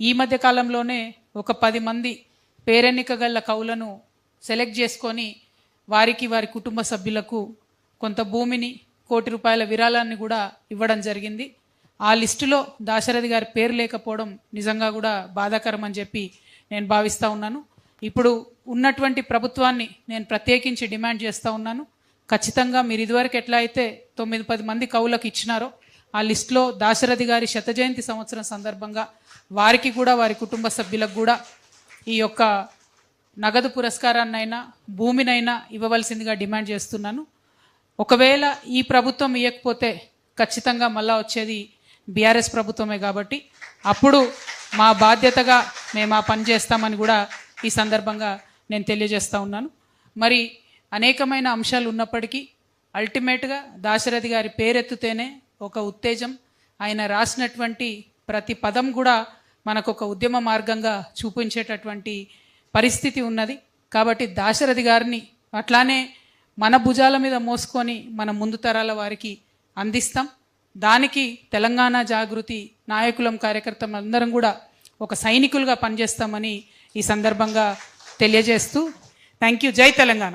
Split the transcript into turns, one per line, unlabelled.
ఈ మధ్య కాలంలోనే ఒక 10 మంది పేరెన్నిక గల కవులను సెలెక్ట్ చేసుకొని వారికి వారి కుటుంబ సభ్యులకు కొంత భూమిని ₹1,00,00,000 విరాళాన్ని కూడా ఇవ్వడం జరిగింది. ఆ లిస్టులో దాశరథి గారి పేరు లేకపోవడం నిజంగా కూడా బాధాకరం అని చెప్పి నేను భావిస్తూ ఉన్నాను. ఇప్పుడు ఉన్నటువంటి ప్రభుత్వాన్ని నేను ప్రత్యేకించి డిమాండ్ చేస్తూ ఉన్నాను. ఖచ్చితంగా మీరు ఇదివరకు ఎట్లా అయితే 9-10 మంది కవులకు ఇచ్చినారో ఆ లిస్టులో దాశరథి గారి శతజయంతి సంవత్సరం సందర్భంగా వారికి కూడా వారి కుటుంబ సభ్యులకు కూడా ఈ యొక్క నగదు పురస్కారాన్నైనా భూమినైనా ఇవ్వవలసిందిగా డిమాండ్ చేస్తున్నాను. ఒకవేళ ఈ ప్రభుత్వం ఇవ్వకపోతే ఖచ్చితంగా మళ్ళా వచ్చేది బీఆర్ఎస్ ప్రభుత్వమే కాబట్టి అప్పుడు మా బాధ్యతగా మేము ఆ పని చేస్తామని కూడా ఈ సందర్భంగా నేను తెలియజేస్తూ ఉన్నాను. మరి అనేకమైన అంశాలు ఉన్నప్పటికీ అల్టిమేట్గా దాశరథి గారి పేరెత్తుతేనే ఒక ఉత్తేజం, ఆయన రాసినటువంటి ప్రతి పదం కూడా మనకు ఒక ఉద్యమ మార్గంగా చూపించేటటువంటి పరిస్థితి ఉన్నది. కాబట్టి దాశరథి గారిని అట్లానే మన భుజాల మీద మోసుకొని మన ముందు తరాల వారికి అందిస్తాం. దానికి తెలంగాణ జాగృతి నాయకులం కార్యకర్తలు అందరం కూడా ఒక సైనికులుగా పనిచేస్తామని ఈ సందర్భంగా తెలియజేస్తూ థ్యాంక్ యూ. జై తెలంగాణ.